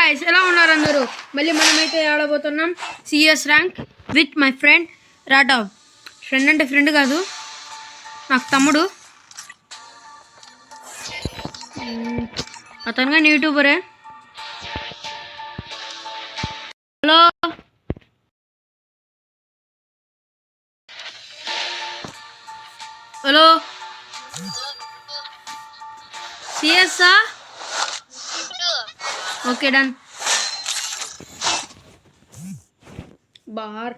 guys, ఎలా ఉన్నారు అందరూ? మళ్ళీ మనమైతే ఆడబోతున్నాం CS rank with my friend Raghav. Friend అంటే ఫ్రెండ్ కాదు, నాకు తమ్ముడు. అతను కానీ యూట్యూబరే. హలో హలో సిఎస్ఆ? Okay done. Bar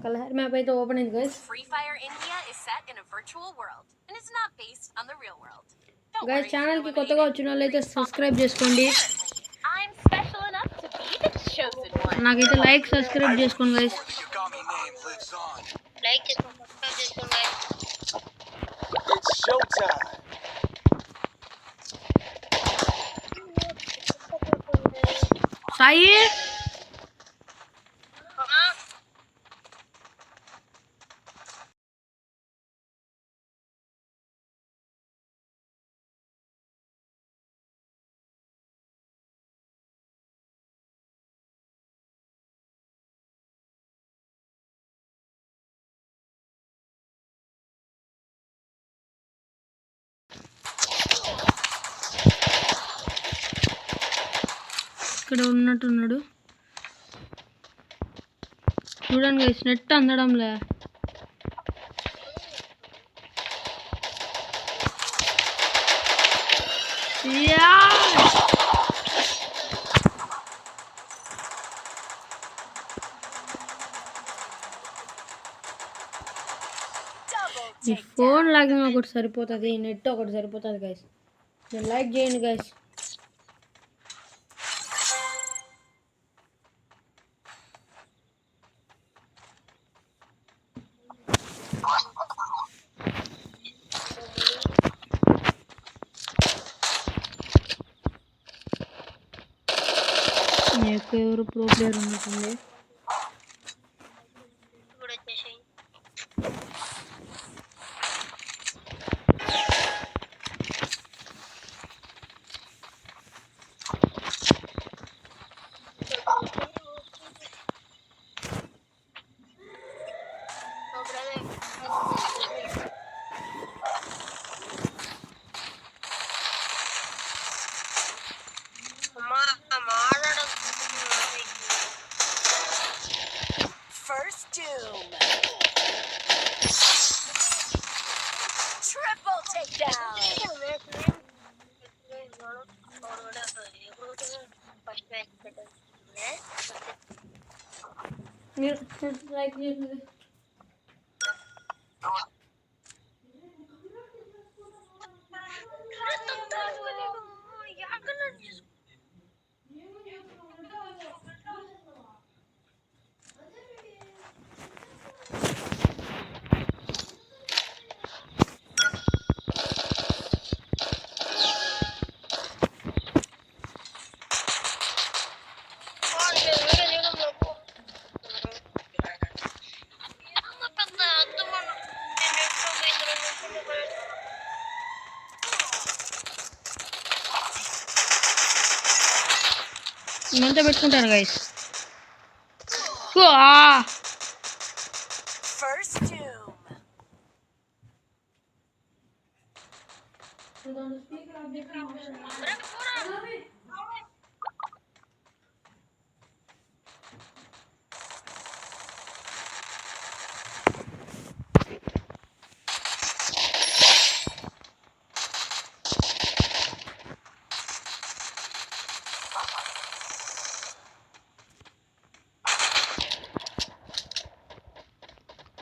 colour map అయితే ఓపెన్ అయింది guys. Free Fire India is set in a virtual world and it's not based on the real world. Guys channel కి కొత్తగా వచ్చిన వాళ్ళైతే సబ్స్క్రైబ్ చేసుకోండి. I'm special enough to be the chosen one. నాకైతే like subscribe చేసుకోండి guys. Like చేసుకోండి, subscribe చేసుకోండి guys. It's showtime. Sai ఇక్కడ ఉన్నట్టున్నాడు. చూడండి గైస్, నెట్ అందడంలే. ఈ ఫోన్ లాగింగ్ ఒకటి సరిపోతుంది, నెట్ ఒకటి సరిపోతుంది గైస్. నేను లైక్ చేయండి గైస్. ఎవరు ప్రో ప్లేయర్ ఉన్నట్టుంది. ఇప్పుడు వచ్చేసాయి. First doom. Triple takedown. మీరు లైక్ చేయండి. ఇమంతా పెట్టుకుంటాను గైస్. First doom.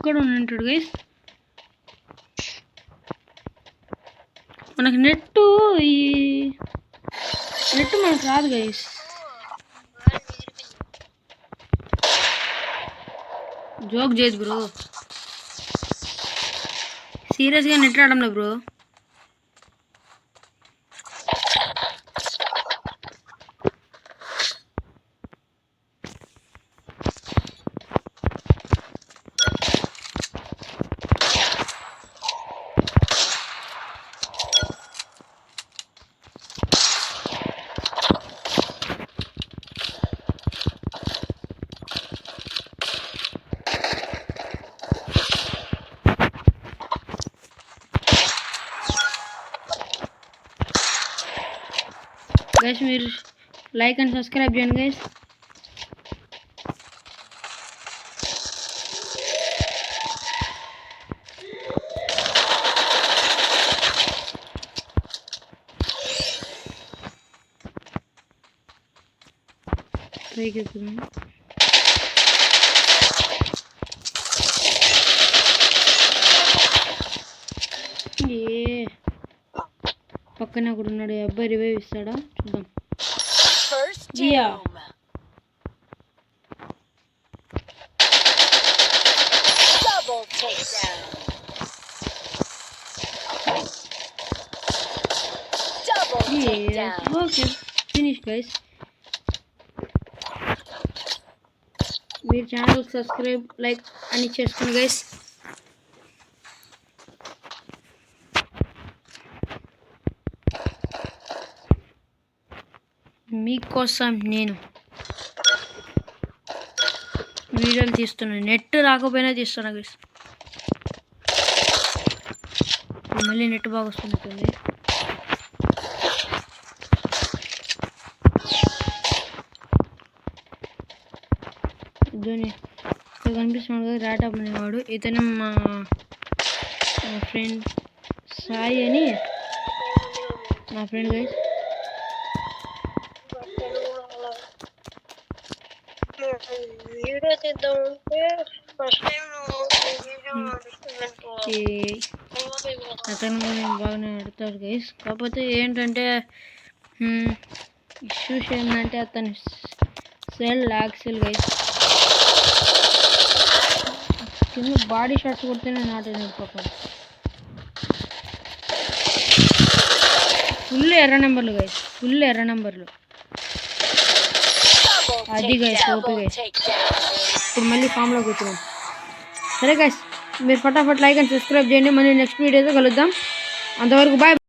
ఇక్కడ ఉంటాడు గైస్. మనకు నెట్ మనకు రాదు గైస్. జోక్ చేయదు బ్రో, సీరియస్గా నెట్ రావడంలే బ్రో. గైస్ మీరు లైక్ అండ్ సబ్స్క్రైబ్ చేయండి గైస్. పైకి ఎక్కుదాం. పక్కన ఒకడు ఉన్నాడు, ఈ అబ్బాయి రివైవ్ ఇస్తాడా చూద్దాం. First Yeah. doom. Double takedown. Double takedown. Okay finish guys. మీరు ఛానల్ సబ్స్క్రైబ్ లైక్ అని చేసుకోండి గైస్. మీకోసం నేను వీడియోలు తీస్తున్నాను, నెట్ రాకపోయినా తీస్తున్నా గైస్. మళ్ళీ నెట్ బాగా వస్తుంది. ఇద్దరిని ఇక్కడ కనిపిస్తున్నాడు కదా రాటాప్ అనేవాడు, ఇతను మా ఫ్రెండ్ సాయి అని నా ఫ్రెండ్ గైస్. వీడియో తీద్దామంటే ఫస్ట్ టైం అతను కూడా బాగానే ఆడతాడు గైస్. కాకపోతే ఏంటంటే ఇష్యూస్ ఏంటంటే అతని సెల్ యాక్సెల్ గైస్. కింద బాడీ షాట్స్ కొడితేనే నాటేది పాపం. ఫుల్ ఎర్ర నెంబర్లు గైస్, ఫుల్ ఎర్ర నెంబర్లు. అది గైస్ ఓపీ గైస్. ఇప్పుడు మళ్ళీ ఫామ్లో కూర్చున్నాం. సరే గైస్ మీరు ఫటాఫట్ లైక్ అండ్ సబ్స్క్రైబ్ చేయండి. మళ్ళీ నెక్స్ట్ వీడియోతో కలుద్దాం. అంతవరకు బాయ్.